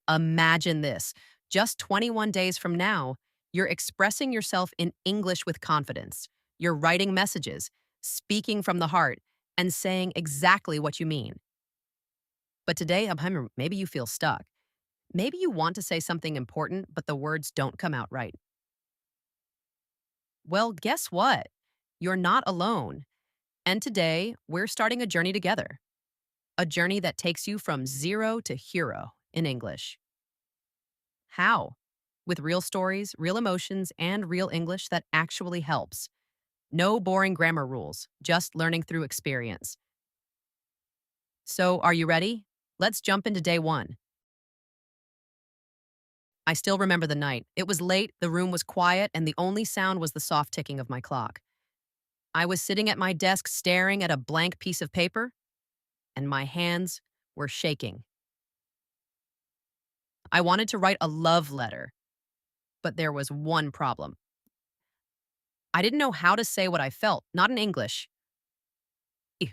Imagine this. Just 21 days from now, you're expressing yourself in English with confidence. You're writing messages, speaking from the heart, and saying exactly what you mean. But today, maybe you feel stuck. Maybe you want to say something important, but the words don't come out right. Well, guess what? You're not alone. And today, we're starting a journey together. A journey that takes you from zero to hero in English. How? With real stories, real emotions, and real English that actually helps. No boring grammar rules, just learning through experience. So, are you ready? Let's jump into day one. I still remember the night. It was late, the room was quiet, and the only sound was the soft ticking of my clock. I was sitting at my desk staring at a blank piece of paper, and my hands were shaking. I wanted to write a love letter, but there was one problem. I didn't know how to say what I felt, not in English. Eh,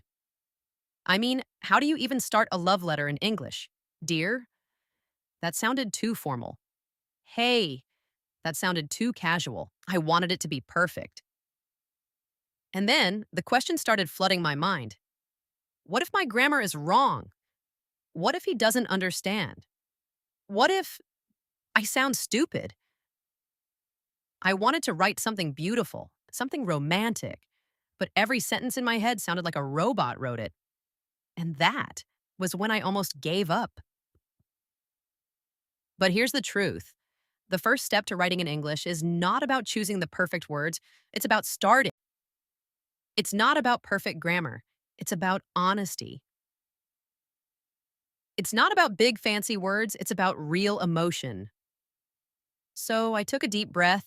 how do you even start a love letter in English? Dear? That sounded too formal. Hey? That sounded too casual. I wanted it to be perfect. And then the question started flooding my mind. What if my grammar is wrong? What if he doesn't understand? What if I sound stupid? I wanted to write something beautiful, something romantic, but every sentence in my head sounded like a robot wrote it. And that was when I almost gave up. But here's the truth. The first step to writing in English is not about choosing the perfect words, it's about starting. It's not about perfect grammar, it's about honesty. It's not about big fancy words, it's about real emotion. So I took a deep breath,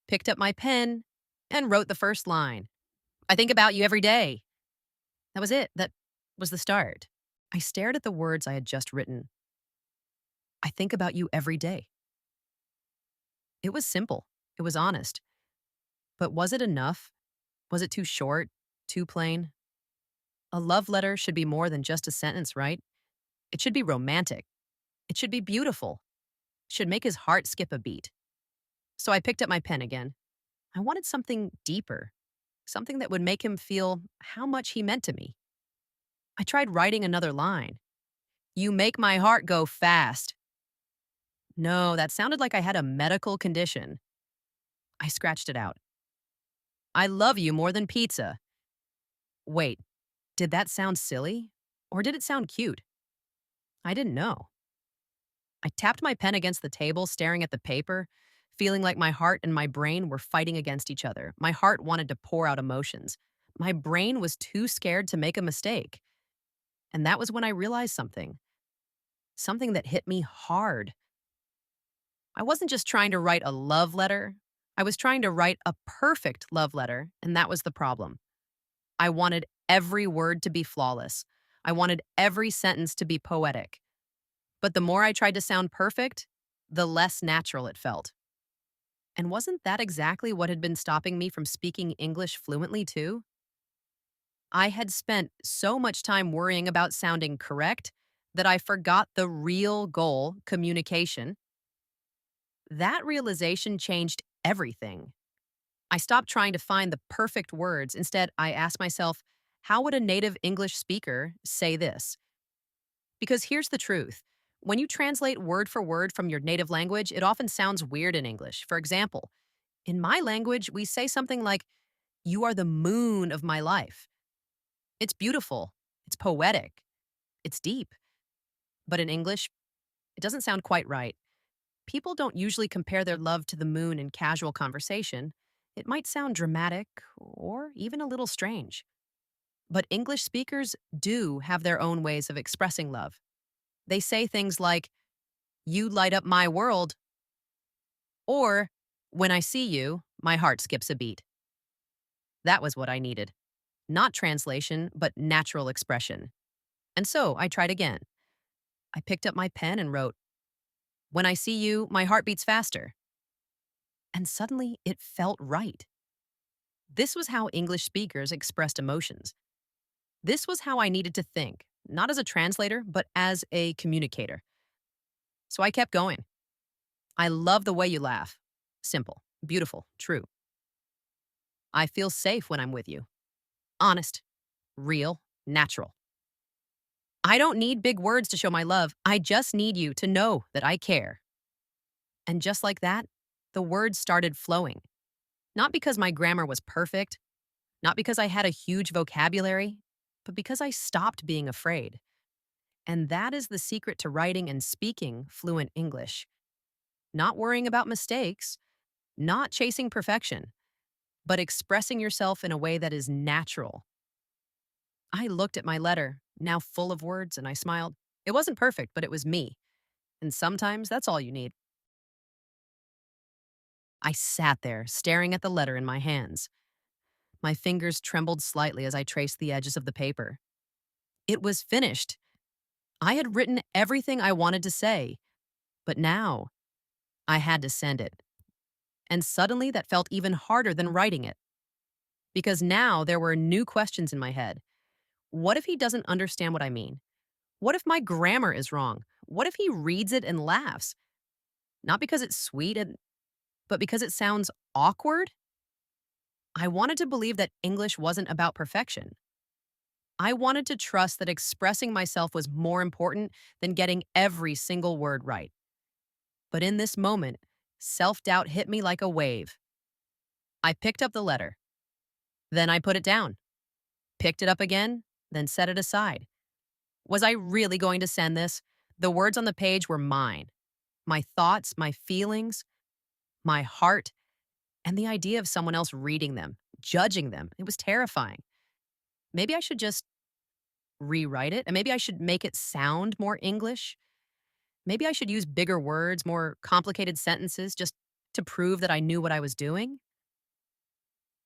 picked up my pen, and wrote the first line. I think about you every day. That was it. That was the start. I stared at the words I had just written. I think about you every day. It was simple. It was honest. But was it enough? Was it too short? Too plain? A love letter should be more than just a sentence, right? It should be romantic. It should be beautiful. It should make his heart skip a beat. So I picked up my pen again. I wanted something deeper, something that would make him feel how much he meant to me. I tried writing another line. You make my heart go fast. No, that sounded like I had a medical condition. I scratched it out. I love you more than pizza. Wait, did that sound silly? Or did it sound cute? I didn't know. I tapped my pen against the table, staring at the paper, feeling like my heart and my brain were fighting against each other. My heart wanted to pour out emotions. My brain was too scared to make a mistake. And that was when I realized something that hit me hard. I wasn't just trying to write a love letter. I was trying to write a perfect love letter, and that was the problem. I wanted every word to be flawless. I wanted every sentence to be poetic. But the more I tried to sound perfect, the less natural it felt. And wasn't that exactly what had been stopping me from speaking English fluently, too? I had spent so much time worrying about sounding correct that I forgot the real goal, communication. That realization changed everything. I stopped trying to find the perfect words. Instead, I asked myself, how would a native English speaker say this? Because here's the truth. When you translate word for word from your native language, it often sounds weird in English. For example, in my language, we say something like, you are the moon of my life. It's beautiful, it's poetic, it's deep. But in English, it doesn't sound quite right. People don't usually compare their love to the moon in casual conversation. It might sound dramatic or even a little strange. But English speakers do have their own ways of expressing love. They say things like, you light up my world, or when I see you, my heart skips a beat. That was what I needed. Not translation, but natural expression. And so I tried again. I picked up my pen and wrote, when I see you, my heart beats faster. And suddenly it felt right. This was how English speakers expressed emotions. This was how I needed to think, not as a translator, but as a communicator. So I kept going. I love the way you laugh. Simple, beautiful, true. I feel safe when I'm with you. Honest, real, natural. I don't need big words to show my love. I just need you to know that I care. And just like that, the words started flowing. Not because my grammar was perfect, not because I had a huge vocabulary, but because I stopped being afraid. And that is the secret to writing and speaking fluent English. Not worrying about mistakes, not chasing perfection, but expressing yourself in a way that is natural. I looked at my letter, now full of words, and I smiled. It wasn't perfect, but it was me. And sometimes that's all you need. I sat there, staring at the letter in my hands. My fingers trembled slightly as I traced the edges of the paper. It was finished. I had written everything I wanted to say, but now I had to send it. And suddenly that felt even harder than writing it. Because now there were new questions in my head. What if he doesn't understand what I mean? What if my grammar is wrong? What if he reads it and laughs? Not because it's sweet, but because it sounds awkward? I wanted to believe that English wasn't about perfection. I wanted to trust that expressing myself was more important than getting every single word right. But in this moment, self doubt hit me like a wave. I picked up the letter. Then I put it down, picked it up again, then set it aside. Was I really going to send this? The words on the page were mine. My thoughts, my feelings, my heart, and the idea of someone else reading them, judging them. It was terrifying. Maybe I should just rewrite it, and maybe I should make it sound more English. Maybe I should use bigger words, more complicated sentences, just to prove that I knew what I was doing.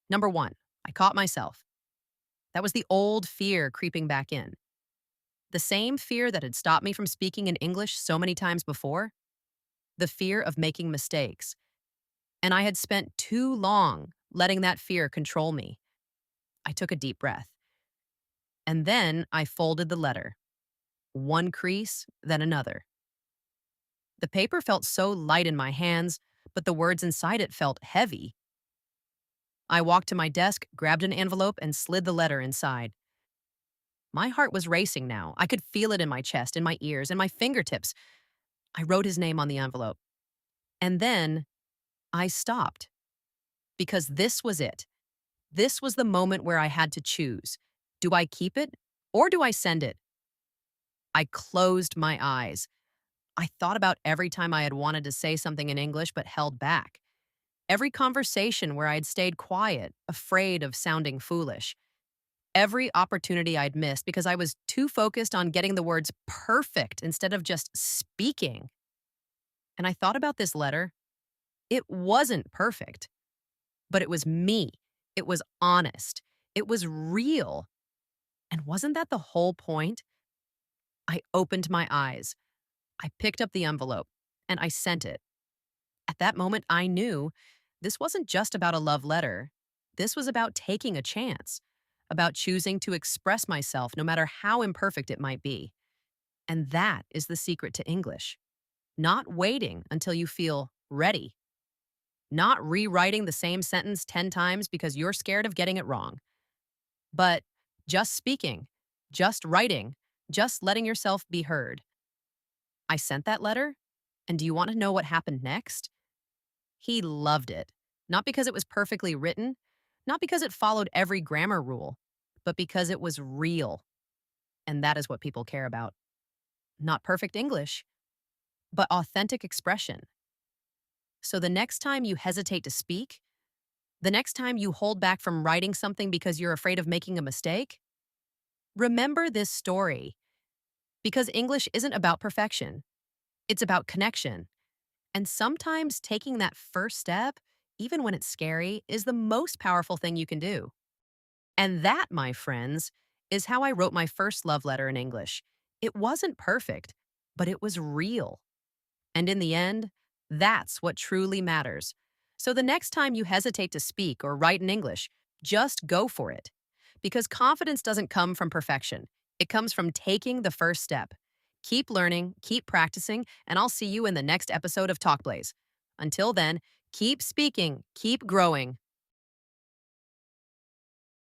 Number one, I caught myself. That was the old fear creeping back in. The same fear that had stopped me from speaking in English so many times before. The fear of making mistakes. And I had spent too long letting that fear control me. I took a deep breath. And then I folded the letter. One crease, then another. The paper felt so light in my hands, but the words inside it felt heavy. I walked to my desk, grabbed an envelope, and slid the letter inside. My heart was racing now. I could feel it in my chest, in my ears, in my fingertips. I wrote his name on the envelope. And then I stopped. Because this was it. This was the moment where I had to choose. Do I keep it or do I send it? I closed my eyes. I thought about every time I had wanted to say something in English but held back. Every conversation where I'd stayed quiet, afraid of sounding foolish. Every opportunity I'd missed because I was too focused on getting the words perfect instead of just speaking. And I thought about this letter. It wasn't perfect, but it was me. It was honest. It was real. And wasn't that the whole point? I opened my eyes. I picked up the envelope and I sent it. At that moment, I knew this wasn't just about a love letter. This was about taking a chance, about choosing to express myself no matter how imperfect it might be. And that is the secret to English. Not waiting until you feel ready. Not rewriting the same sentence 10 times because you're scared of getting it wrong. But just speaking, just writing, just letting yourself be heard. I sent that letter, and do you want to know what happened next? He loved it. Not because it was perfectly written, not because it followed every grammar rule, but because it was real. And that is what people care about. Not perfect English, but authentic expression. So the next time you hesitate to speak, the next time you hold back from writing something because you're afraid of making a mistake, remember this story. Because English isn't about perfection, it's about connection. And sometimes taking that first step, even when it's scary, is the most powerful thing you can do. And that, my friends, is how I wrote my first love letter in English. It wasn't perfect, but it was real. And in the end, that's what truly matters. So the next time you hesitate to speak or write in English, just go for it. Because confidence doesn't come from perfection. It comes from taking the first step. Keep learning, keep practicing, and I'll see you in the next episode of Talk Blaze. Until then, keep speaking, keep growing.